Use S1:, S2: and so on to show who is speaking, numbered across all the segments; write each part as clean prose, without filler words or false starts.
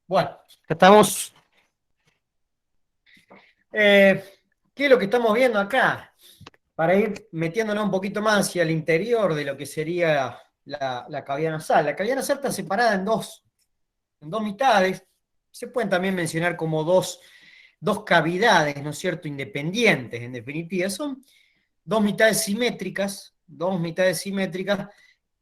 S1: Bueno, ya estamos. ¿Qué es lo que estamos viendo acá? Para ir metiéndonos un poquito más hacia el interior de lo que sería la cavidad nasal. La cavidad nasal está separada en dos mitades. Se pueden también mencionar como dos cavidades, ¿no es cierto? Independientes, en definitiva. Son dos mitades simétricas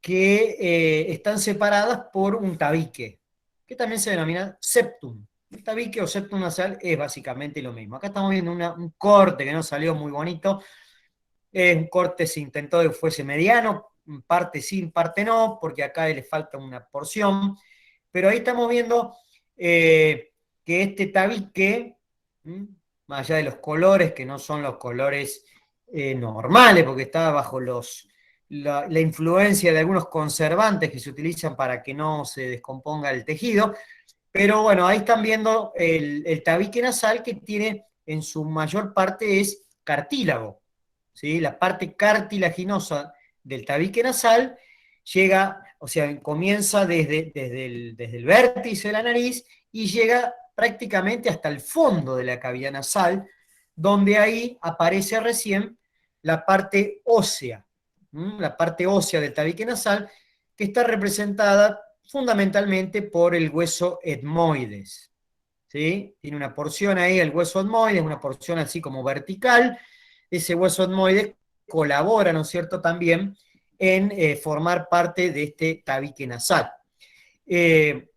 S1: que están separadas por un tabique, que también se denomina septum. El tabique o septum nasal es básicamente lo mismo. Acá estamos viendo un corte que no salió muy bonito. Un corte se intentó que fuese mediano, parte sí, parte no, porque acá le falta una porción. Pero ahí estamos viendo que este tabique, más allá de los colores, que no son los colores normales, porque está bajo la influencia de algunos conservantes que se utilizan para que no se descomponga el tejido, pero bueno, ahí están viendo el tabique nasal que tiene en su mayor parte es cartílago, ¿sí? La parte cartilaginosa del tabique nasal llega, o sea, comienza desde el vértice de la nariz y llega prácticamente hasta el fondo de la cavidad nasal, donde ahí aparece recién la parte ósea, la parte ósea del tabique nasal, que está representada fundamentalmente por el hueso etmoides. ¿Sí? Tiene una porción ahí, el hueso etmoides, una porción así como vertical. Ese hueso etmoides colabora, ¿no es cierto?, también en formar parte de este tabique nasal. Eh,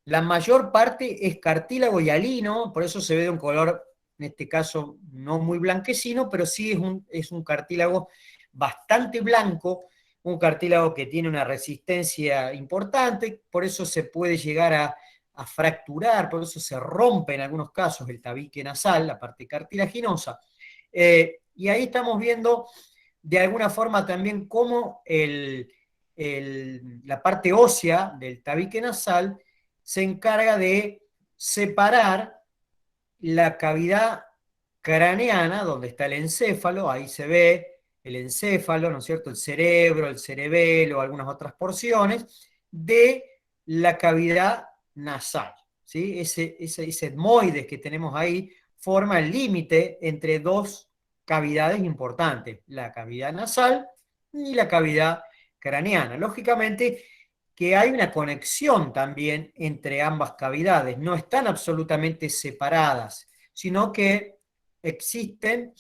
S1: la mayor parte es cartílago hialino, por eso se ve de un color, en este caso, no muy blanquecino, pero sí es un cartílago bastante blanco, un cartílago que tiene una resistencia importante, por eso se puede llegar a fracturar, por eso se rompe en algunos casos el tabique nasal, la parte cartilaginosa. Y ahí estamos viendo de alguna forma también cómo la parte ósea del tabique nasal se encarga de separar la cavidad craneana, donde está el encéfalo, ahí se ve el encéfalo, ¿no es cierto? El cerebro, el cerebelo, algunas otras porciones, de la cavidad nasal, ¿sí? Ese etmoides que tenemos ahí forma el límite entre dos cavidades importantes, la cavidad nasal y la cavidad craneana. Lógicamente, que hay una conexión también entre ambas cavidades, no están absolutamente separadas, sino que existen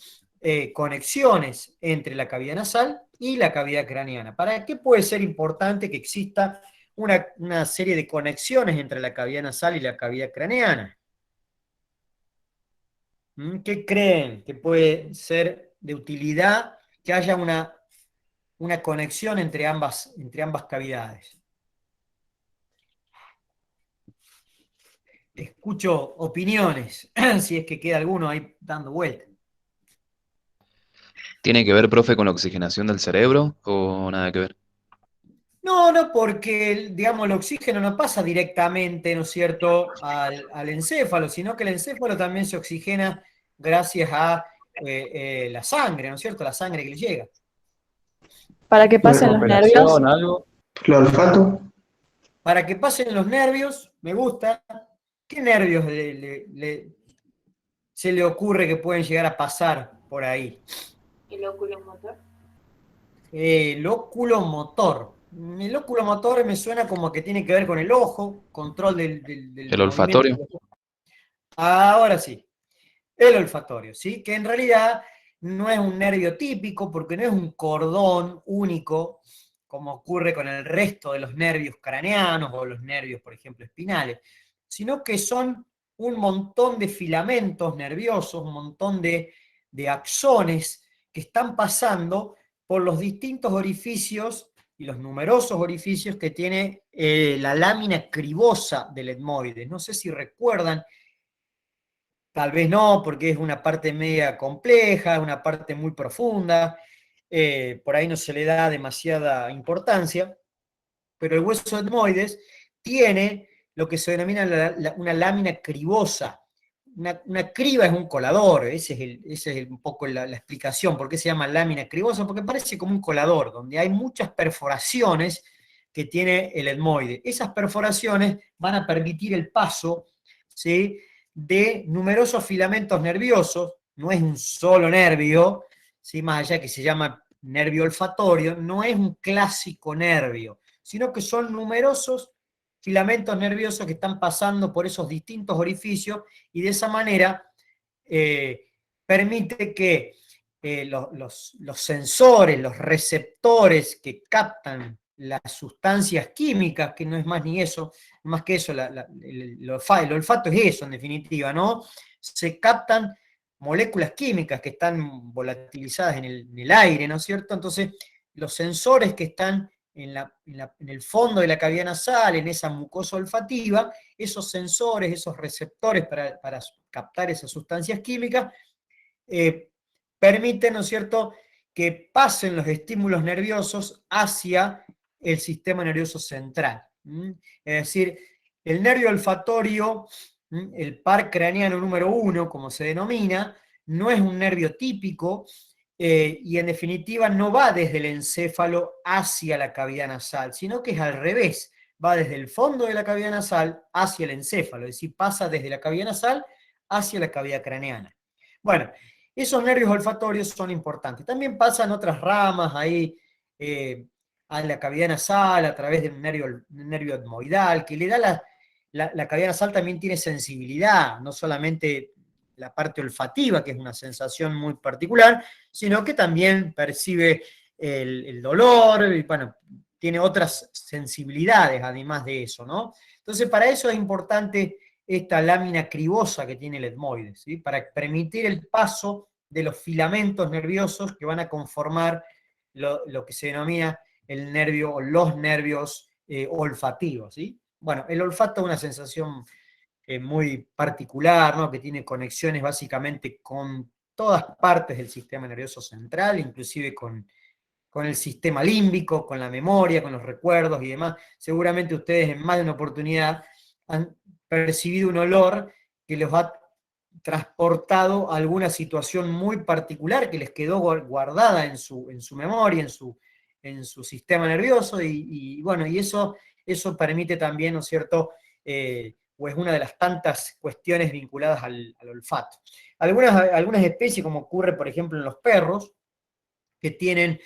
S1: conexiones entre la cavidad nasal y la cavidad craneana. ¿Para qué puede ser importante que exista una serie de conexiones entre la cavidad nasal y la cavidad craneana? ¿Qué creen que puede ser de utilidad que haya una conexión entre ambas cavidades? Escucho opiniones, si es que queda alguno ahí dando vuelta.
S2: ¿Tiene que ver, profe, con la oxigenación del cerebro o nada que ver?
S1: No, no, porque, digamos, el oxígeno no pasa directamente, ¿no es cierto?, al encéfalo, sino que el encéfalo también se oxigena gracias a la sangre, ¿no es cierto?, la sangre que le llega.
S3: Para que
S4: ¿Una
S3: pasen los nervios.
S4: operación, algo? ¿El olfato?
S1: Para que pasen los nervios, me gusta. ¿Qué nervios se le ocurre que pueden llegar a pasar por ahí?
S3: El oculomotor.
S1: El óculo motor. El óculo motor me suena como que tiene que ver con el ojo, control del
S2: ¿El
S1: movimiento.
S2: olfatorio?
S1: Ahora sí, el olfatorio, ¿sí? Que en realidad no es un nervio típico porque no es un cordón único como ocurre con el resto de los nervios craneanos o los nervios, por ejemplo, espinales, sino que son un montón de filamentos nerviosos, un montón de axones que están pasando por los distintos orificios y los numerosos orificios que tiene la lámina cribosa del etmoide. No sé si recuerdan. Tal vez no, porque es una parte media compleja, una parte muy profunda, por ahí no se le da demasiada importancia, pero el hueso etmoides tiene lo que se denomina una lámina cribosa. Una criba es un colador, ese es un poco la explicación, por qué se llama lámina cribosa, porque parece como un colador, donde hay muchas perforaciones que tiene el etmoide. Esas perforaciones van a permitir el paso, ¿sí?, de numerosos filamentos nerviosos. No es un solo nervio, ¿sí?, más allá que se llama nervio olfatorio, no es un clásico nervio, sino que son numerosos filamentos nerviosos que están pasando por esos distintos orificios, y de esa manera permite que los sensores, los receptores que captan las sustancias químicas, que no es más ni eso, más que eso, el olfato es eso en definitiva, ¿no? Se captan moléculas químicas que están volatilizadas en el aire, ¿no es cierto? Entonces, los sensores que están en el fondo de la cavidad nasal, en esa mucosa olfativa, esos sensores, esos receptores para captar esas sustancias químicas, permiten, ¿no es cierto?, que pasen los estímulos nerviosos hacia el sistema nervioso central. Es decir, el nervio olfatorio, el par craneano número 1, como se denomina, no es un nervio típico, y en definitiva no va desde el encéfalo hacia la cavidad nasal, sino que es al revés, va desde el fondo de la cavidad nasal hacia el encéfalo, es decir, pasa desde la cavidad nasal hacia la cavidad craneana. Bueno, esos nervios olfatorios son importantes. También pasan otras ramas ahí a la cavidad nasal a través de un nervio etmoidal, que le da la cavidad nasal también tiene sensibilidad, no solamente la parte olfativa, que es una sensación muy particular, sino que también percibe el dolor, y bueno, tiene otras sensibilidades además de eso, ¿no? Entonces, para eso es importante esta lámina cribosa que tiene el etmoide, ¿sí?, para permitir el paso de los filamentos nerviosos que van a conformar lo que se denomina el nervio o los nervios olfativos, ¿sí? Bueno, el olfato es una sensación muy particular, ¿no?, que tiene conexiones básicamente con todas partes del sistema nervioso central, inclusive con el sistema límbico, con la memoria, con los recuerdos y demás. Seguramente ustedes en más de una oportunidad han percibido un olor que los ha transportado a alguna situación muy particular que les quedó guardada en su memoria, en su sistema nervioso, y bueno, y eso permite también, ¿no es cierto?, o es una de las tantas cuestiones vinculadas al olfato. Algunas especies, como ocurre por ejemplo en los perros, que tienen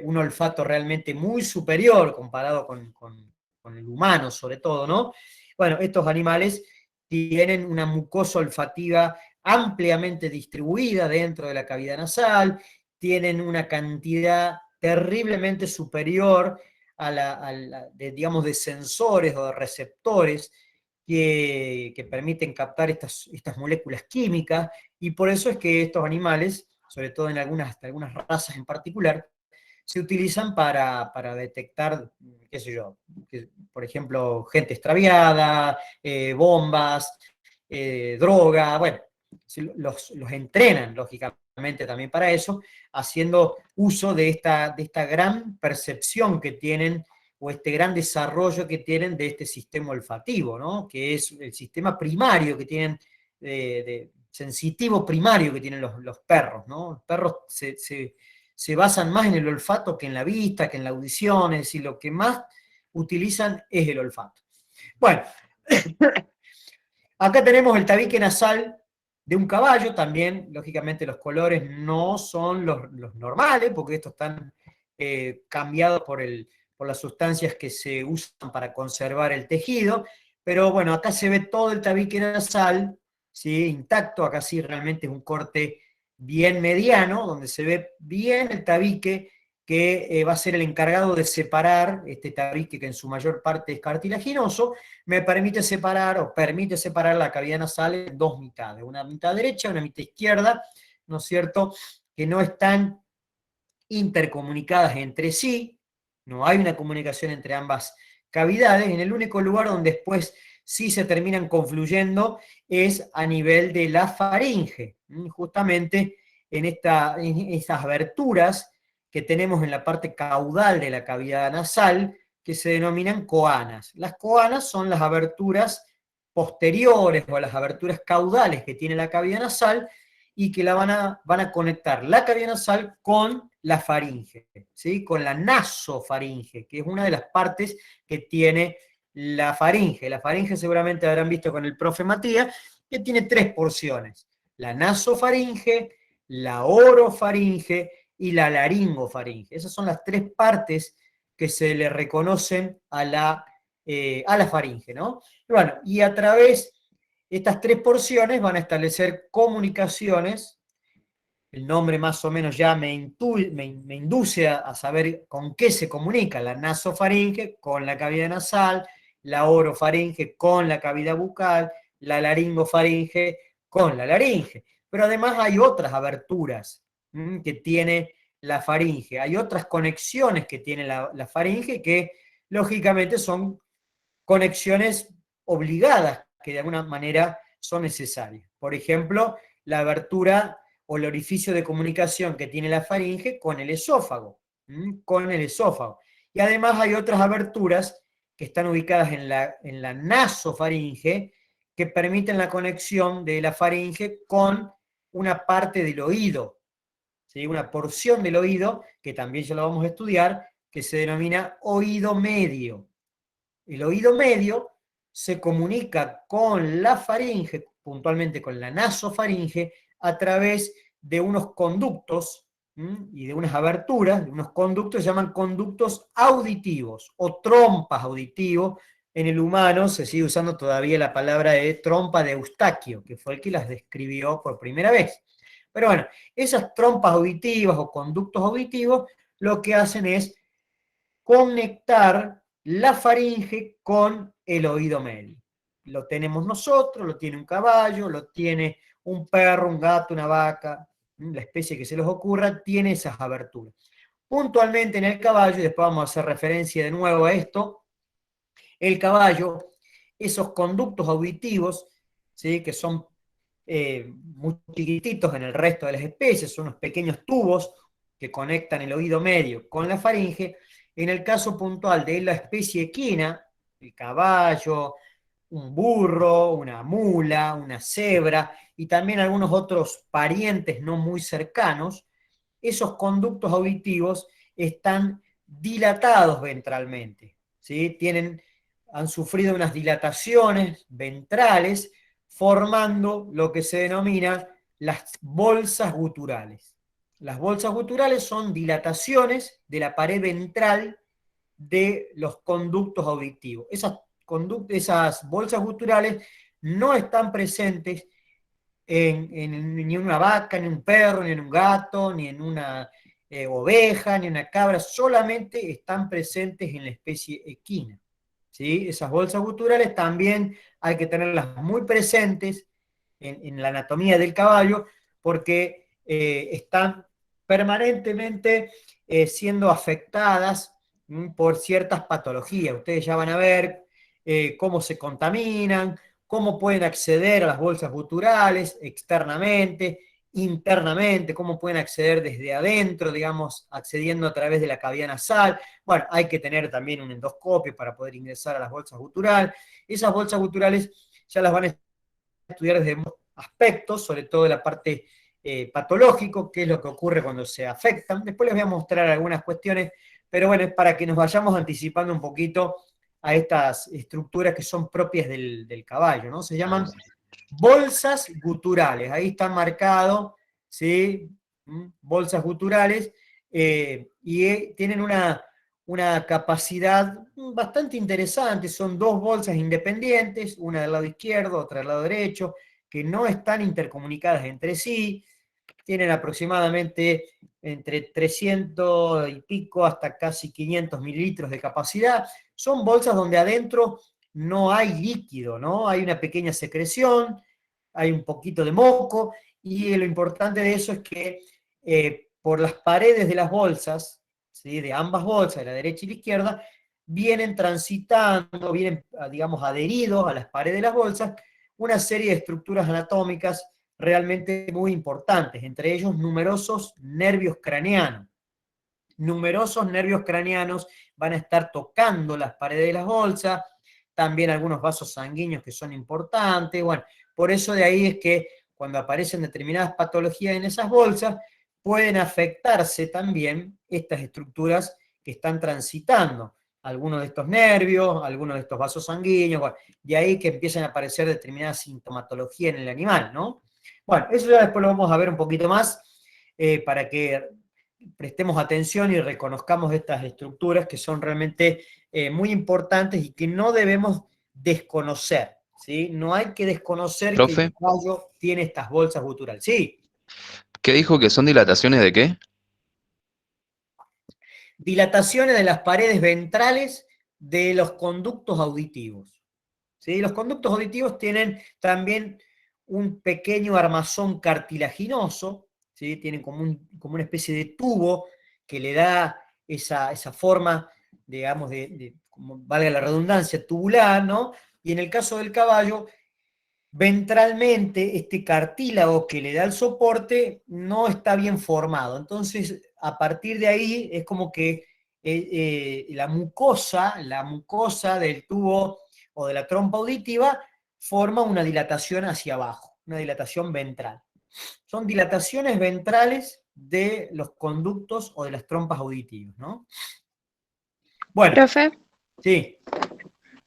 S1: un olfato realmente muy superior comparado con el humano, sobre todo, ¿no? Bueno, estos animales tienen una mucosa olfativa ampliamente distribuida dentro de la cavidad nasal, tienen una cantidad terriblemente superior digamos, de sensores o de receptores que permiten captar estas moléculas químicas, y por eso es que estos animales, sobre todo en algunas razas en particular, se utilizan para detectar, qué sé yo, por ejemplo, gente extraviada, bombas, droga, bueno, los entrenan, lógicamente, también para eso, haciendo uso de esta gran percepción que tienen, o este gran desarrollo que tienen de este sistema olfativo, ¿no?, que es el sistema primario que tienen, sensitivo primario que tienen los perros, ¿no? Los perros se basan más en el olfato que en la vista, que en la audición, es decir, lo que más utilizan es el olfato. Bueno, acá tenemos el tabique nasal de un caballo, también, lógicamente, los colores no son los normales, porque estos están cambiados por las sustancias que se usan para conservar el tejido, pero bueno, acá se ve todo el tabique nasal, ¿sí?, intacto. Acá sí realmente es un corte bien mediano, donde se ve bien el tabique que va a ser el encargado de separar, este tabique que en su mayor parte es cartilaginoso, me permite separar, o permite separar la cavidad nasal en dos mitades, una mitad derecha y una mitad izquierda, ¿no es cierto?, que no están intercomunicadas entre sí, no hay una comunicación entre ambas cavidades. En el único lugar donde después sí se terminan confluyendo es a nivel de la faringe, justamente en estas aberturas que tenemos en la parte caudal de la cavidad nasal, que se denominan coanas. Las coanas son las aberturas posteriores o las aberturas caudales que tiene la cavidad nasal, y que van a conectar la cavidad nasal con la faringe, ¿sí? Con la nasofaringe, que es una de las partes que tiene la faringe. La faringe seguramente habrán visto con el profe Matías, que tiene 3 porciones: la nasofaringe, la orofaringe y la laringofaringe. Esas son las 3 partes que se le reconocen a la faringe, ¿no? Y bueno, y a través de estas 3 porciones van a establecer comunicaciones. El nombre más o menos ya me induce a saber con qué se comunica: la nasofaringe con la cavidad nasal, la orofaringe con la cavidad bucal, la laringofaringe con la laringe. Pero además hay otras aberturas que tiene la faringe, hay otras conexiones que tiene la faringe que lógicamente son conexiones obligadas, que de alguna manera son necesarias. Por ejemplo, la abertura o el orificio de comunicación que tiene la faringe con el esófago, Y además hay otras aberturas que están ubicadas en la nasofaringe, que permiten la conexión de la faringe con una parte del oído, ¿sí? Una porción del oído, que también ya lo vamos a estudiar, que se denomina oído medio. El oído medio se comunica con la faringe, puntualmente con la nasofaringe, a través de unos conductos y de unas aberturas, de unos conductos que se llaman conductos auditivos o trompas auditivos. En el humano se sigue usando todavía la palabra de trompa de Eustaquio, que fue el que las describió por primera vez. Pero bueno, esas trompas auditivas o conductos auditivos lo que hacen es conectar la faringe con el oído medio. Lo tenemos nosotros, lo tiene un caballo, lo tiene un perro, un gato, una vaca, la especie que se les ocurra, tiene esas aberturas. Puntualmente en el caballo, y después vamos a hacer referencia de nuevo a esto, el caballo, esos conductos auditivos, ¿sí? Que son muy chiquititos en el resto de las especies, son unos pequeños tubos que conectan el oído medio con la faringe. En el caso puntual de la especie equina, el caballo, un burro, una mula, una cebra y también algunos otros parientes no muy cercanos, esos conductos auditivos están dilatados ventralmente, ¿sí? Han sufrido unas dilataciones ventrales, formando lo que se denomina las bolsas guturales. Las bolsas guturales son dilataciones de la pared ventral de los conductos auditivos. Esas bolsas guturales no están presentes ni en una vaca, ni en un perro, ni en un gato, ni en una oveja, ni en una cabra, solamente están presentes en la especie equina, ¿sí? Esas bolsas guturales también hay que tenerlas muy presentes en la anatomía del caballo, porque están permanentemente siendo afectadas por ciertas patologías. Ustedes ya van a ver cómo se contaminan, cómo pueden acceder a las bolsas guturales externamente, internamente, cómo pueden acceder desde adentro, digamos, accediendo a través de la cavidad nasal. Bueno, hay que tener también un endoscopio para poder ingresar a las bolsas guturales. Esas bolsas guturales ya las van a estudiar desde aspectos, sobre todo de la parte patológico, qué es lo que ocurre cuando se afectan. Después les voy a mostrar algunas cuestiones, pero bueno, es para que nos vayamos anticipando un poquito a estas estructuras que son propias del caballo, ¿no? Se llaman bolsas guturales, ahí está marcado, ¿sí? Bolsas guturales, y tienen una capacidad bastante interesante. Son 2 bolsas independientes, una del lado izquierdo, otra del lado derecho, que no están intercomunicadas entre sí. Tienen aproximadamente entre 300 y pico hasta casi 500 mililitros de capacidad. Son bolsas donde adentro no hay líquido, ¿no? Hay una pequeña secreción, hay un poquito de moco, y lo importante de eso es que por las paredes de las bolsas, ¿sí? De ambas bolsas, de la derecha y la izquierda, vienen transitando, vienen, digamos, adheridos a las paredes de las bolsas, una serie de estructuras anatómicas realmente muy importantes, entre ellos numerosos nervios craneanos. Numerosos nervios craneanos van a estar tocando las paredes de las bolsas, también algunos vasos sanguíneos que son importantes. Bueno, por eso de ahí es que cuando aparecen determinadas patologías en esas bolsas, pueden afectarse también estas estructuras que están transitando. Algunos de estos nervios, algunos de estos vasos sanguíneos, bueno, de ahí que empiezan a aparecer determinadas sintomatología en el animal, ¿no? Bueno, eso ya después lo vamos a ver un poquito más, para que prestemos atención y reconozcamos estas estructuras que son realmente muy importantes y que no debemos desconocer, ¿sí? No hay que desconocer que el
S2: Profe,
S1: caballo tiene estas bolsas guturales. Sí,
S2: ¿qué dijo que son dilataciones de qué?
S1: dilataciones de las paredes ventrales de los conductos auditivos. ¿Sí? Los conductos auditivos tienen también un pequeño armazón cartilaginoso, ¿sí? Tienen como una especie de tubo que le da esa forma, digamos, como valga la redundancia, tubular, ¿no? Y en el caso del caballo, ventralmente este cartílago que le da el soporte no está bien formado. Entonces, a partir de ahí es como que la mucosa del tubo o de la trompa auditiva forma una dilatación hacia abajo, una dilatación ventral. Son dilataciones ventrales de los conductos o de las trompas auditivas, ¿no? Bueno,
S3: Profe,
S1: sí.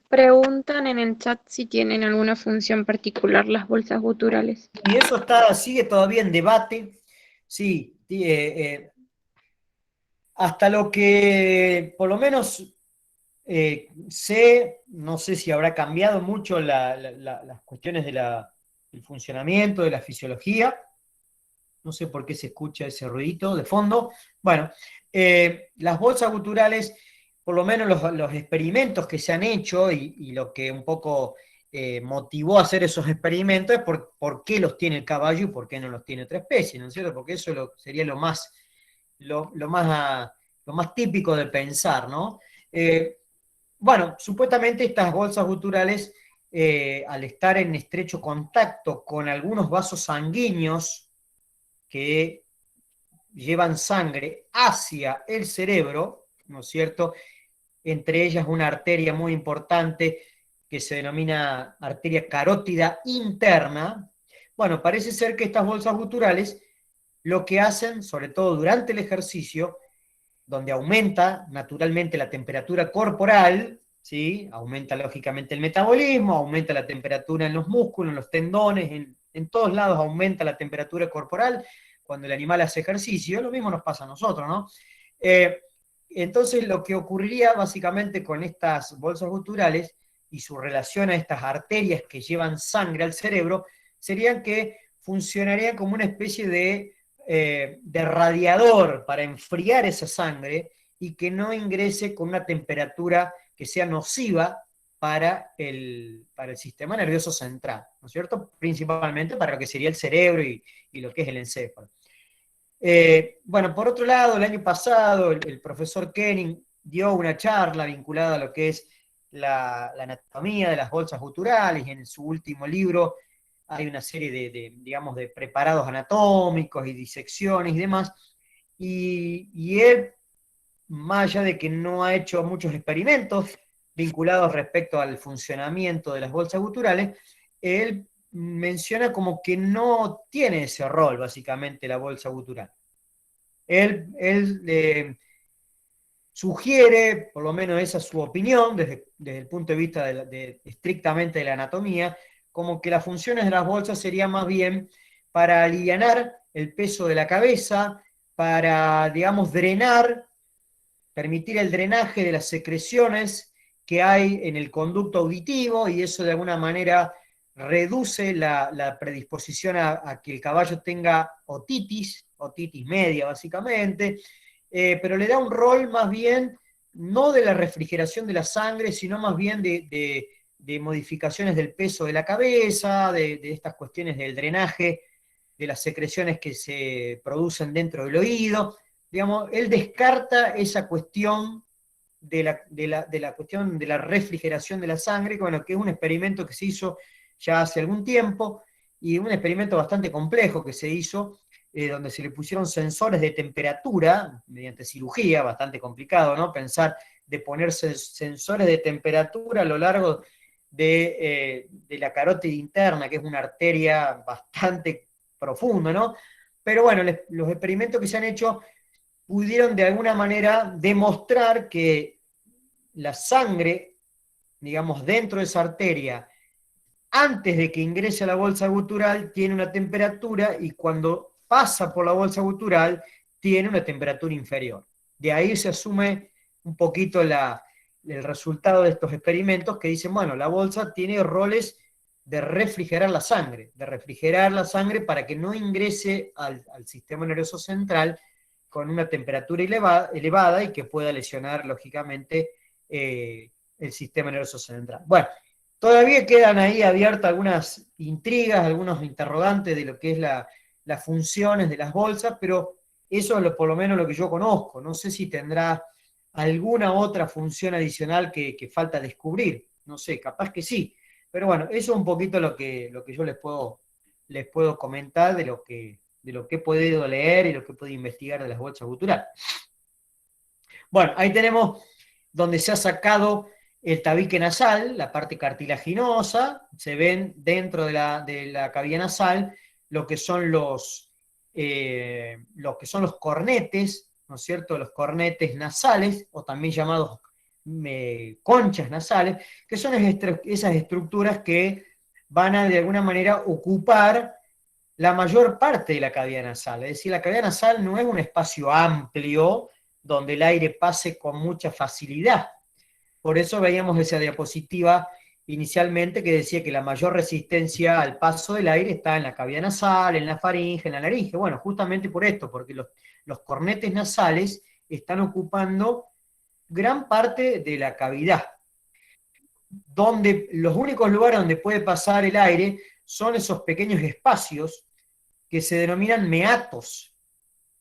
S3: preguntan en el chat si tienen alguna función particular las bolsas guturales.
S1: Y eso sigue todavía en debate. Sí, hasta lo que por lo menos sé, no sé si habrá cambiado mucho las cuestiones del funcionamiento, de la fisiología. No sé por qué se escucha ese ruidito de fondo. Bueno, las bolsas guturales, por lo menos los experimentos que se han hecho y lo que un poco motivó a hacer esos experimentos es por qué los tiene el caballo y por qué no los tiene otra especie, ¿no es cierto? Porque eso sería lo más típico de pensar, ¿no? Bueno, supuestamente estas bolsas guturales, al estar en estrecho contacto con algunos vasos sanguíneos que llevan sangre hacia el cerebro, ¿no es cierto? Entre ellas una arteria muy importante que se denomina arteria carótida interna. Bueno, parece ser que estas bolsas guturales lo que hacen, sobre todo durante el ejercicio, donde aumenta naturalmente la temperatura corporal, ¿sí? Aumenta lógicamente el metabolismo, aumenta la temperatura en los músculos, en los tendones, en todos lados aumenta la temperatura corporal cuando el animal hace ejercicio, lo mismo nos pasa a nosotros, ¿no? Entonces lo que ocurriría básicamente con estas bolsas guturales y su relación a estas arterias que llevan sangre al cerebro, serían que funcionarían como una especie de radiador para enfriar esa sangre y que no ingrese con una temperatura que sea nociva para el sistema nervioso central, ¿no es cierto? Principalmente para lo que sería el cerebro y lo que es el encéfalo. Bueno, por otro lado, el año pasado el profesor Kenning dio una charla vinculada a lo que es la anatomía de las bolsas guturales, y en su último libro hay una serie digamos, de preparados anatómicos y disecciones y demás, y él, más allá de que no ha hecho muchos experimentos vinculados respecto al funcionamiento de las bolsas guturales, él menciona como que no tiene ese rol, básicamente, la bolsa gutural. Él sugiere, por lo menos esa es su opinión, desde el punto de vista estrictamente de la anatomía, como que las funciones de las bolsas serían más bien para alivianar el peso de la cabeza, para, digamos, permitir el drenaje de las secreciones que hay en el conducto auditivo, y eso de alguna manera reduce la predisposición a que el caballo tenga otitis media básicamente, pero le da un rol más bien no de la refrigeración de la sangre, sino más bien de modificaciones del peso de la cabeza, de estas cuestiones del drenaje, de las secreciones que se producen dentro del oído. Digamos, él descarta esa cuestión de la cuestión de la refrigeración de la sangre, bueno, que es un experimento que se hizo ya hace algún tiempo, y un experimento bastante complejo que se hizo, donde se le pusieron sensores de temperatura, mediante cirugía, bastante complicado, ¿no? Pensar de ponerse sensores de temperatura a lo largo de la carótida interna, que es una arteria bastante profundo, ¿no? Pero bueno, los experimentos que se han hecho pudieron de alguna manera demostrar que la sangre, digamos, dentro de esa arteria, antes de que ingrese a la bolsa gutural, tiene una temperatura y cuando pasa por la bolsa gutural, tiene una temperatura inferior. De ahí se asume un poquito el resultado de estos experimentos que dicen, bueno, la bolsa tiene roles de refrigerar la sangre para que no ingrese al sistema nervioso central con una temperatura elevada y que pueda lesionar, lógicamente, el sistema nervioso central. Bueno, todavía quedan ahí abiertas algunas intrigas, algunos interrogantes de lo que es las funciones de las bolsas, pero eso es por lo menos lo que yo conozco. No sé si tendrá alguna otra función adicional que falta descubrir. No sé, capaz que sí. Pero bueno, eso es un poquito lo que yo les puedo comentar de lo que he podido leer y lo que he podido investigar de las bolsas guturales. Bueno, ahí tenemos donde se ha sacado el tabique nasal, la parte cartilaginosa, se ven dentro de la cavidad nasal lo que son los cornetes, ¿no es cierto? Los cornetes nasales, o también llamados conchas nasales, que son esas estructuras que van a de alguna manera ocupar la mayor parte de la cavidad nasal. Es decir, la cavidad nasal no es un espacio amplio donde el aire pase con mucha facilidad. Por eso veíamos esa diapositiva inicialmente que decía que la mayor resistencia al paso del aire está en la cavidad nasal, en la faringe, en la laringe. Bueno, justamente por esto, porque los cornetes nasales están ocupando gran parte de la cavidad, donde los únicos lugares donde puede pasar el aire son esos pequeños espacios que se denominan meatos,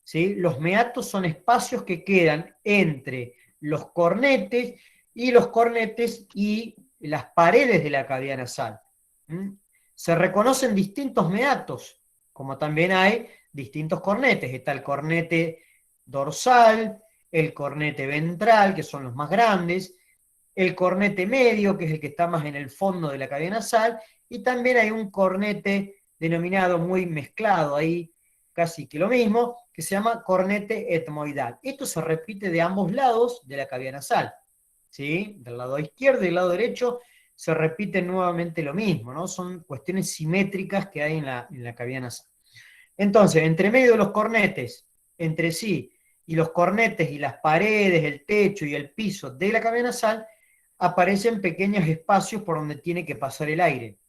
S1: ¿sí? Los meatos son espacios que quedan entre los cornetes y las paredes de la cavidad nasal. Se reconocen distintos meatos, como también hay distintos cornetes. Está el cornete dorsal, el cornete ventral, que son los más grandes, el cornete medio, que es el que está más en el fondo de la cavidad nasal, y también hay un cornete denominado muy mezclado ahí, casi que lo mismo, que se llama cornete etmoidal. Esto se repite de ambos lados de la cavidad nasal, ¿sí? Del lado izquierdo y del lado derecho se repite nuevamente lo mismo, ¿no? Son cuestiones simétricas que hay en la cavidad nasal. Entonces, entre medio de los cornetes, entre sí, y los cornetes y las paredes, el techo y el piso de la cavidad nasal, aparecen pequeños espacios por donde tiene que pasar el aire,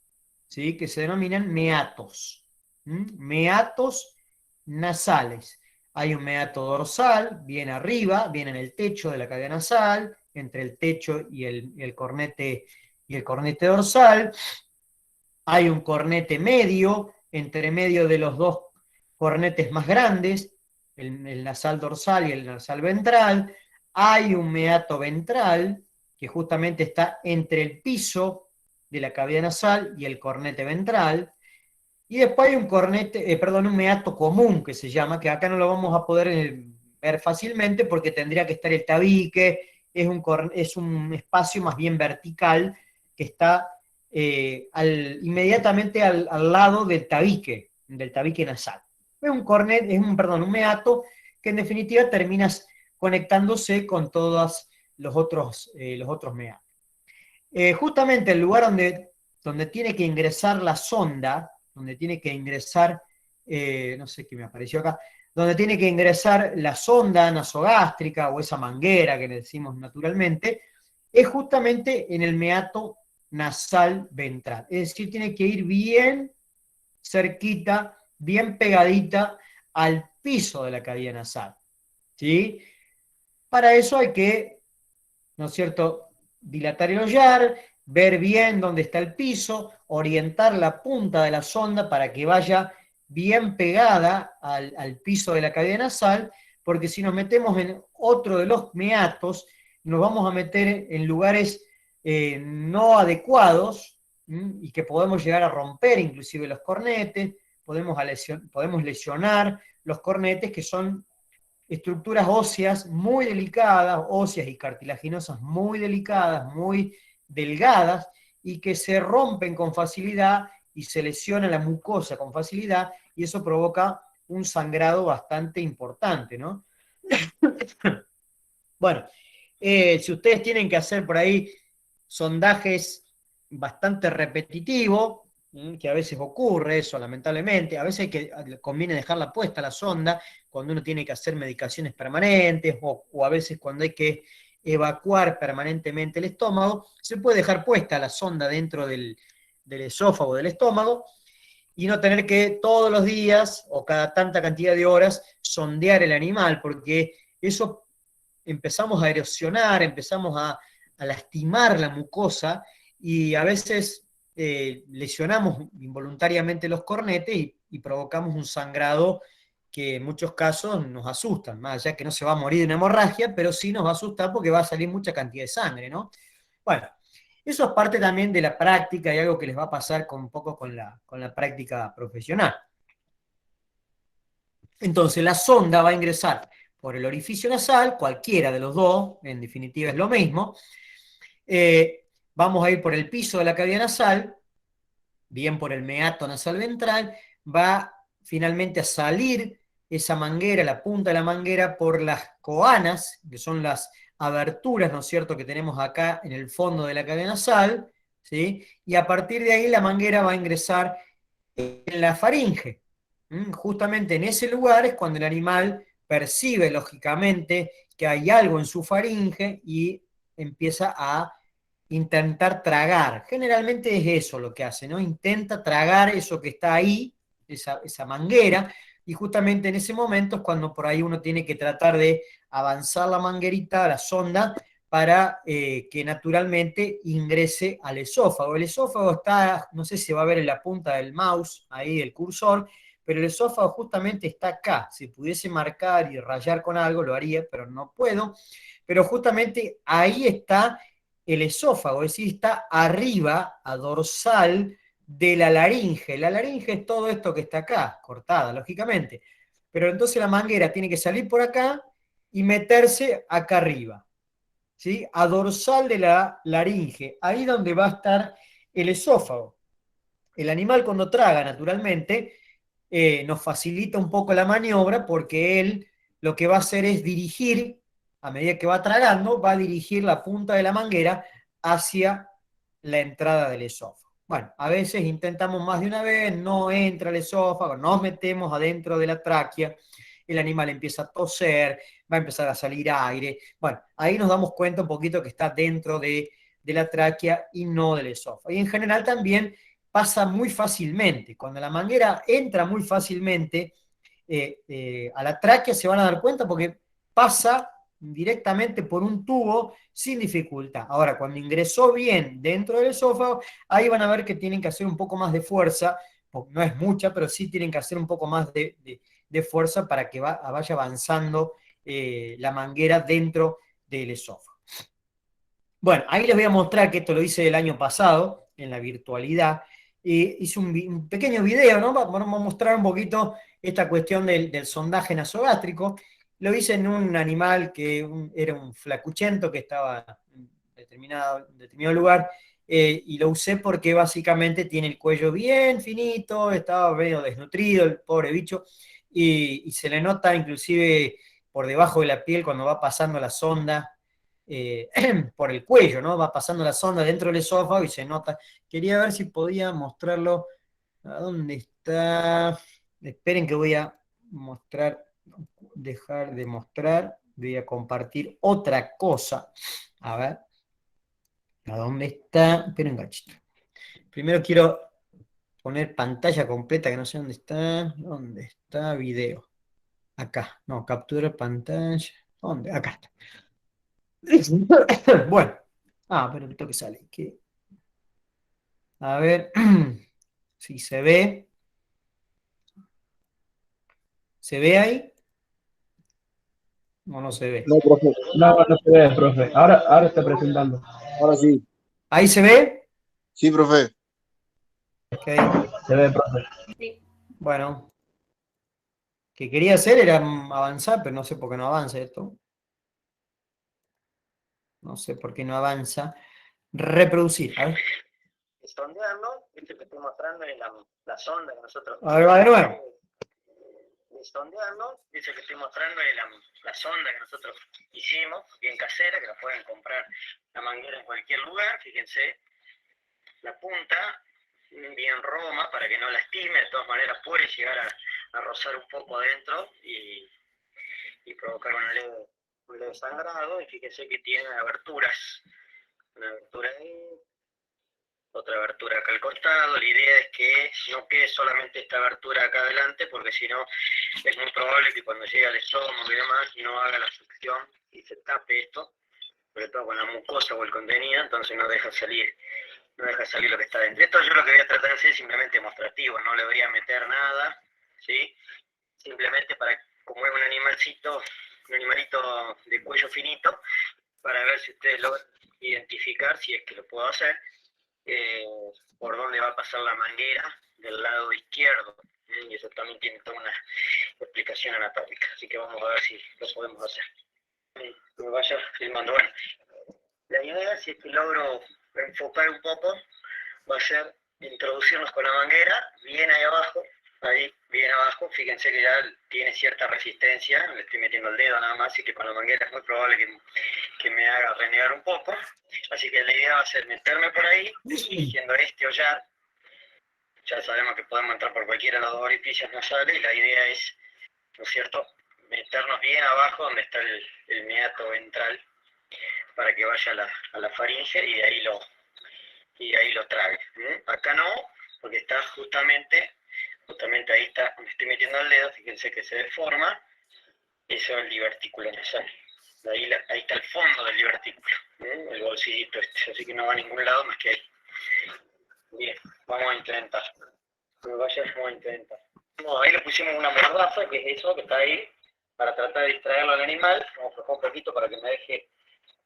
S1: ¿sí? Que se denominan meatos. Meatos nasales. Hay un meato dorsal, bien arriba, bien en el techo de la cavidad nasal, entre el techo y el cornete dorsal. Hay un cornete medio, entre medio de los dos cornetes más grandes, el nasal dorsal y el nasal ventral. Hay un meato ventral, que justamente está entre el piso de la cavidad nasal y el cornete ventral. Y después hay un meato común que se llama, que acá no lo vamos a poder ver fácilmente porque tendría que estar el tabique, es un espacio más bien vertical que está inmediatamente al lado del tabique nasal. Es un meato que en definitiva terminas conectándose con todos los otros meatos. Justamente el lugar donde tiene que ingresar la sonda, donde tiene que ingresar, no sé qué me apareció acá, donde tiene que ingresar la sonda nasogástrica o esa manguera que le decimos naturalmente, es justamente en el meato nasal ventral. Es decir, tiene que ir bien cerquita, bien pegadita al piso de la cavidad nasal, ¿sí? Para eso hay que, ¿no es cierto?, dilatar el hollar, ver bien dónde está el piso, orientar la punta de la sonda para que vaya bien pegada al piso de la cavidad nasal, porque si nos metemos en otro de los meatos, nos vamos a meter en lugares no adecuados y que podemos llegar a romper inclusive los cornetes, podemos lesionar los cornetes, que son estructuras óseas muy delicadas, óseas y cartilaginosas muy delicadas, muy delgadas, y que se rompen con facilidad y se lesiona la mucosa con facilidad, y eso provoca un sangrado bastante importante, ¿no? Bueno, si ustedes tienen que hacer por ahí sondajes bastante repetitivos, que a veces ocurre eso, lamentablemente, a veces conviene dejarla puesta la sonda cuando uno tiene que hacer medicaciones permanentes o a veces cuando hay que evacuar permanentemente el estómago, se puede dejar puesta la sonda dentro del esófago del estómago y no tener que todos los días o cada tanta cantidad de horas sondear el animal, porque eso empezamos a erosionar, empezamos a lastimar la mucosa y a veces lesionamos involuntariamente los cornetes y provocamos un sangrado que en muchos casos nos asustan, más allá que no se va a morir de una hemorragia, pero sí nos va a asustar porque va a salir mucha cantidad de sangre, ¿no? Bueno, eso es parte también de la práctica y algo que les va a pasar un poco con la práctica profesional. Entonces la sonda va a ingresar por el orificio nasal, cualquiera de los dos, en definitiva es lo mismo. Vamos a ir por el piso de la cavidad nasal, bien por el meato nasal ventral, va finalmente a salir esa manguera, la punta de la manguera, por las coanas, que son las aberturas, ¿no es cierto?, que tenemos acá en el fondo de la cavidad nasal, ¿sí? Y a partir de ahí la manguera va a ingresar en la faringe. Justamente en ese lugar es cuando el animal percibe lógicamente que hay algo en su faringe y empieza a intentar tragar. Generalmente es eso lo que hace, ¿no? Intenta tragar eso que está ahí, esa manguera, y justamente en ese momento es cuando por ahí uno tiene que tratar de avanzar la manguerita, la sonda, para que naturalmente ingrese al esófago. El esófago está, no sé si va a ver en la punta del mouse, ahí del cursor, pero el esófago justamente está acá. Si pudiese marcar y rayar con algo, lo haría, pero no puedo. Pero justamente ahí está el esófago, es decir, está arriba, a dorsal de la laringe. La laringe es todo esto que está acá, cortada, lógicamente. Pero entonces la manguera tiene que salir por acá y meterse acá arriba, ¿sí? A dorsal de la laringe, ahí donde va a estar el esófago. El animal cuando traga, naturalmente, nos facilita un poco la maniobra porque él lo que va a hacer es dirigir, a medida que va tragando, va a dirigir la punta de la manguera hacia la entrada del esófago. Bueno, a veces intentamos más de una vez, no entra el esófago, nos metemos adentro de la tráquea, el animal empieza a toser, va a empezar a salir aire. Bueno, ahí nos damos cuenta un poquito que está dentro de la tráquea y no del esófago. Y en general también pasa muy fácilmente. Cuando la manguera entra muy fácilmente a la tráquea, se van a dar cuenta porque pasa directamente por un tubo sin dificultad. Ahora, cuando ingresó bien dentro del esófago, ahí van a ver que tienen que hacer un poco más de fuerza, no es mucha, pero sí tienen que hacer un poco más de fuerza para que vaya avanzando la manguera dentro del esófago. Bueno, ahí les voy a mostrar que esto lo hice el año pasado, en la virtualidad. Hice un pequeño video, ¿no? Vamos a mostrar un poquito esta cuestión del sondaje nasogástrico. Lo hice en un animal que era un flacuchento que estaba en determinado lugar, y lo usé porque básicamente tiene el cuello bien finito, estaba medio desnutrido el pobre bicho, y se le nota inclusive por debajo de la piel cuando va pasando la sonda por el cuello, ¿no? Va pasando la sonda dentro del esófago y se nota. Quería ver si podía mostrarlo. ¿A dónde está? Esperen que voy a mostrar, dejar de mostrar. Voy a compartir otra cosa. A ver. ¿A dónde está? Esperen un cachito. Primero quiero poner pantalla completa, que no sé dónde está. ¿Dónde está? Video. Acá. No, captura pantalla. ¿Dónde? Acá está. Bueno. Pero esto que sale. A ver si se ve. ¿Se ve ahí? ¿O no se ve?
S4: No, profe.
S5: No, no se ve, profe. Ahora está presentando.
S4: Ahora sí.
S1: ¿Ahí se ve?
S4: Sí, profe.
S1: Ok.
S5: Se ve, profe.
S1: Bueno. Que quería hacer era avanzar, pero no sé por qué no avanza esto. No sé por qué no avanza. Reproducir, a ver. Sondeando, viste que estoy mostrando en la sonda que nosotros. A ver, va de nuevo. sondeando, dice que estoy mostrando la sonda que nosotros hicimos, bien casera, que la pueden comprar la manguera en cualquier lugar, fíjense, la punta bien roma para que no lastime, de todas maneras puede llegar a rozar un poco adentro y provocar un leve sangrado, y fíjense que tiene aberturas, una abertura ahí, otra abertura acá al costado. La idea es que no quede solamente esta abertura acá adelante, porque si no es muy probable que cuando llegue al estómago y demás no haga la succión y se tape esto, sobre todo con la mucosa o el contenido, entonces no deja salir lo que está dentro. Esto yo lo que voy a tratar de hacer es simplemente demostrativo, no le voy a meter nada, ¿sí? Simplemente para, como es un animalito de cuello finito, para ver si ustedes logran identificar, si es que lo puedo hacer, por dónde va a pasar la manguera del lado izquierdo, y eso también tiene toda una explicación anatómica, así que vamos a ver si lo podemos hacer. Me vaya filmando. Bueno, la idea, si es que logro enfocar un poco, va a ser introducirnos con la manguera bien ahí bien abajo. Fíjense que ya tiene cierta resistencia, le estoy metiendo el dedo nada más, así que con la manguera es muy probable que me haga renegar un poco. Así que la idea va a ser meterme por ahí, dirigiendo este hollar. Ya sabemos que podemos entrar por cualquiera de los dos orificios nasales, y la idea es, ¿no es cierto?, meternos bien abajo donde está el meato ventral, para que vaya a la faringe y de ahí lo trague. Acá no, porque está justamente ahí está, me estoy metiendo el dedo, fíjense que se deforma, eso es el divertículo nasal. Ahí está el fondo del divertículo, el bolsillito este, así que no va a ningún lado más que ahí. Bien, vamos a intentar. Vamos a intentar. Ahí le pusimos una mordaza, que es eso que está ahí, para tratar de distraerlo al animal. Vamos a aflojar un poquito para que me deje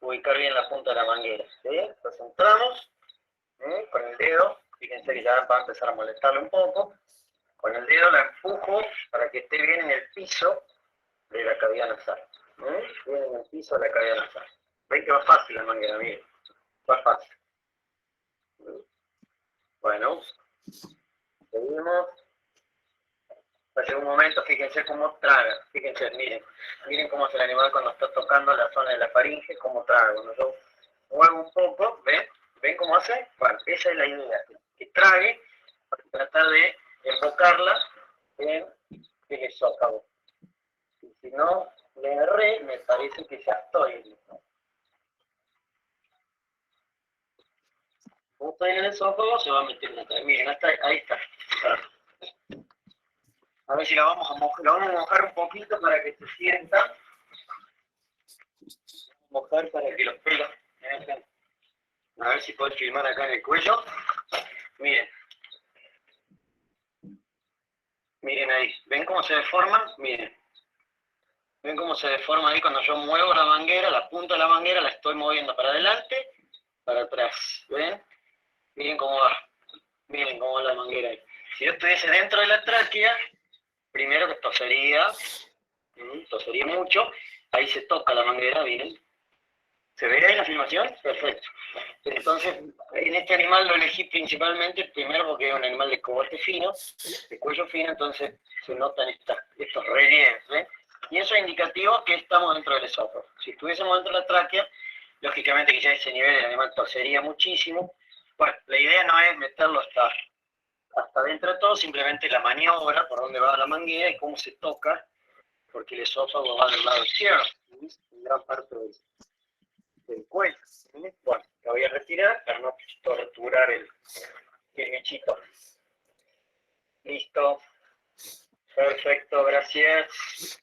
S1: ubicar bien la punta de la manguera. ¿Sí? Lo centramos con el dedo, fíjense que ya va a empezar a molestarle un poco. Con el dedo la empujo para que esté bien en el piso de la cavidad nasal. Bien en el piso de la cavidad nasal. ¿Ven que va fácil la manguera? Miren, va fácil. Bueno, seguimos. Hace un momento, fíjense cómo traga. Fíjense, miren cómo es el animal cuando está tocando la zona de la faringe, cómo traga. Cuando yo muevo un poco, ¿ven cómo hace? Bueno, esa es la idea, que trague para tratar de enfocarla en el esófago. Y si no le erré, me parece que ya estoy. Como estoy en el esófago, se va a meter una traga. Miren, ahí está. A ver si la vamos a mojar un poquito para que se sienta. Mojar para que los pelos. A ver si puedo filmar acá en el cuello. Miren ahí. ¿Ven cómo se deforma? Miren. ¿Ven cómo se deforma ahí cuando yo muevo la manguera? La punta de la manguera la estoy moviendo para adelante, para atrás. ¿Ven? Miren cómo va. Miren cómo va la manguera ahí. Si yo estuviese dentro de la tráquea, primero que tosería mucho, ahí se toca la manguera, miren. ¿Se ve ahí la filmación? Perfecto. Entonces, en este animal lo elegí principalmente, primero porque es un animal de cogote fino, de cuello fino, entonces se notan estos relieves, ¿ven? Y eso es indicativo que estamos dentro del esófago. Si estuviésemos dentro de la tráquea, lógicamente que ya a ese nivel el animal tosería muchísimo. Bueno, la idea no es meterlo hasta dentro de todo, simplemente la maniobra, por dónde va la manguera y cómo se toca, porque el esófago va del lado izquierdo, en gran parte del cuello. Bueno, la voy a retirar para no torturar el bichito. Listo. Perfecto, gracias.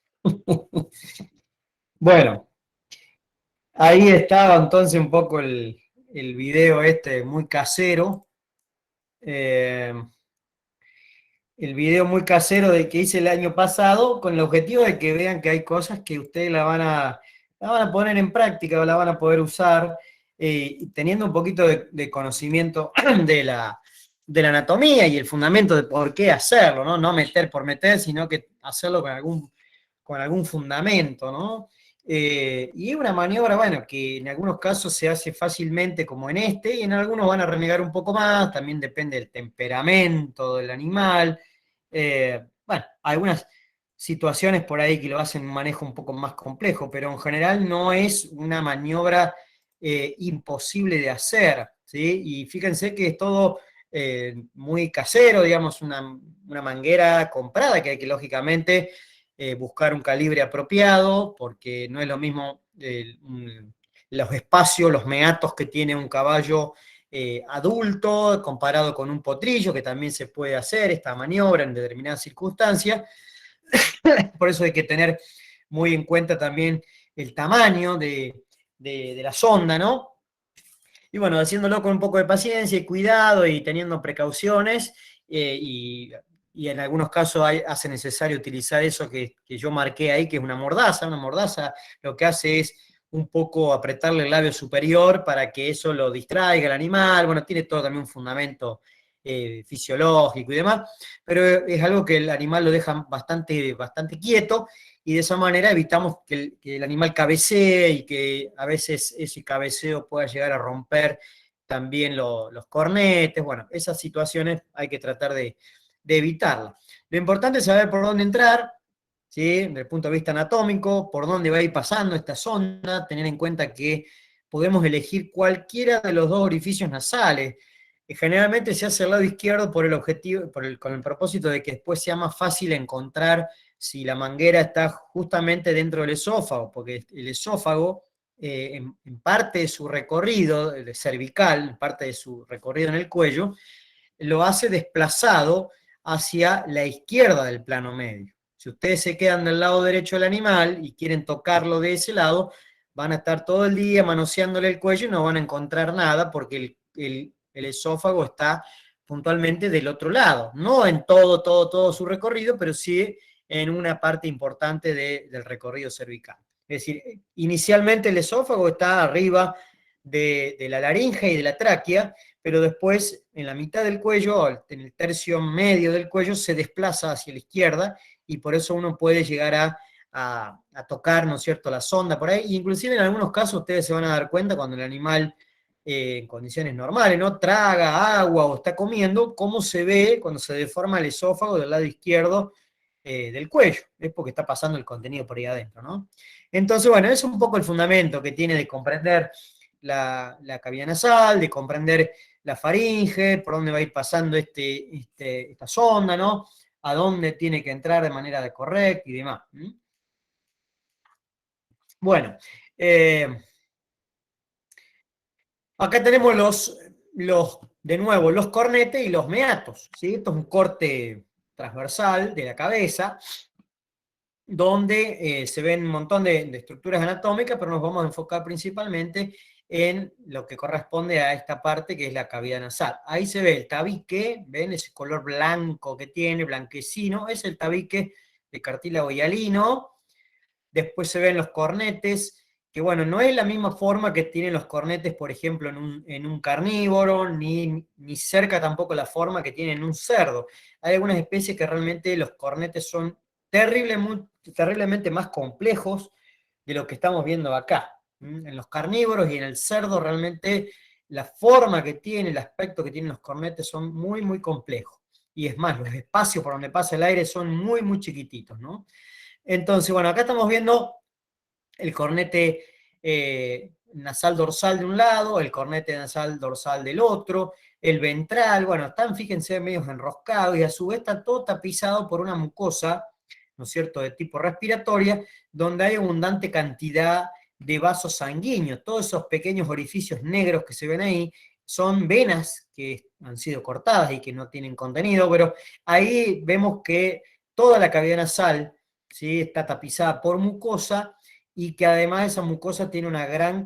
S6: Bueno, ahí estaba entonces un poco el video este muy casero. El video muy casero de que hice el año pasado, con el objetivo de que vean que hay cosas que ustedes la van a poner en práctica, o la van a poder usar, teniendo un poquito de conocimiento de la anatomía y el fundamento de por qué hacerlo, ¿no? No meter por meter, sino que hacerlo con algún fundamento, ¿no? Y es una maniobra, bueno, que en algunos casos se hace fácilmente como en este, y en algunos van a renegar un poco más, también depende del temperamento del animal. Bueno, algunas
S1: situaciones por ahí que lo hacen un manejo un poco más complejo, pero en general no es una maniobra imposible de hacer, ¿sí? Y fíjense que es todo muy casero, digamos, una manguera comprada, que hay que lógicamente buscar un calibre apropiado, porque no es lo mismo los espacios, los meatos que tiene un caballo adulto comparado con un potrillo, que también se puede hacer esta maniobra en determinadas circunstancias. Por eso hay que tener muy en cuenta también el tamaño de la sonda, ¿no? Y bueno, haciéndolo con un poco de paciencia y cuidado y teniendo precauciones, y en algunos casos hace necesario utilizar eso que yo marqué ahí, que es una mordaza. Una mordaza lo que hace es un poco apretarle el labio superior para que eso lo distraiga al animal. Bueno, tiene todo también un fundamento fisiológico y demás, pero es algo que el animal lo deja bastante, bastante quieto, y de esa manera evitamos que el animal cabecee y que a veces ese cabeceo pueda llegar a romper también los cornetes. Bueno, esas situaciones hay que tratar de evitarlas. Lo importante es saber por dónde entrar, ¿sí? Desde el punto de vista anatómico, por dónde va a ir pasando esta sonda, tener en cuenta que podemos elegir cualquiera de los dos orificios nasales. Generalmente se hace al lado izquierdo por el objetivo, con el propósito de que después sea más fácil encontrar si la manguera está justamente dentro del esófago, porque el esófago, en parte de su recorrido, el cervical, en parte de su recorrido en el cuello, lo hace desplazado hacia la izquierda del plano medio. Si ustedes se quedan del lado derecho del animal y quieren tocarlo de ese lado, van a estar todo el día manoseándole el cuello y no van a encontrar nada, porque el esófago está puntualmente del otro lado, no en todo su recorrido, pero sí en una parte importante del recorrido cervical. Es decir, inicialmente el esófago está arriba de la laringe y de la tráquea, pero después en la mitad del cuello, en el tercio medio del cuello, se desplaza hacia la izquierda, y por eso uno puede llegar a tocar, ¿no es cierto?, la sonda por ahí. Y inclusive en algunos casos ustedes se van a dar cuenta cuando el animal en condiciones normales, ¿no?, traga agua o está comiendo, cómo se ve cuando se deforma el esófago del lado izquierdo del cuello. Es porque está pasando el contenido por ahí adentro, ¿no? Entonces, bueno, es un poco el fundamento que tiene de comprender la cavidad nasal, de comprender la faringe, por dónde va a ir pasando esta sonda, ¿no?, a dónde tiene que entrar de manera correcta y demás. Bueno, acá tenemos de nuevo, los cornetes y los meatos, ¿sí? Esto es un corte transversal de la cabeza, donde se ven un montón de estructuras anatómicas, pero nos vamos a enfocar principalmente en lo que corresponde a esta parte, que es la cavidad nasal. Ahí se ve el tabique, ven ese color blanco que tiene, blanquecino, es el tabique de cartílago hialino. Después se ven los cornetes, que bueno, no es la misma forma que tienen los cornetes, por ejemplo, en un carnívoro, ni cerca tampoco la forma que tienen un cerdo. Hay algunas especies que realmente los cornetes son terriblemente más complejos de lo que estamos viendo acá. En los carnívoros y en el cerdo realmente la forma que tiene, el aspecto que tienen los cornetes son muy, muy complejos. Y es más, los espacios por donde pasa el aire son muy, muy chiquititos, ¿no? Entonces, bueno, acá estamos viendo el cornete nasal dorsal de un lado, el cornete nasal dorsal del otro, el ventral. Bueno, están, fíjense, medios enroscados, y a su vez está todo tapizado por una mucosa, ¿no es cierto?, de tipo respiratoria, donde hay abundante cantidad de vasos sanguíneos. Todos esos pequeños orificios negros que se ven ahí son venas que han sido cortadas y que no tienen contenido, pero ahí vemos que toda la cavidad nasal, ¿sí?, está tapizada por mucosa, y que además esa mucosa tiene una gran cantidad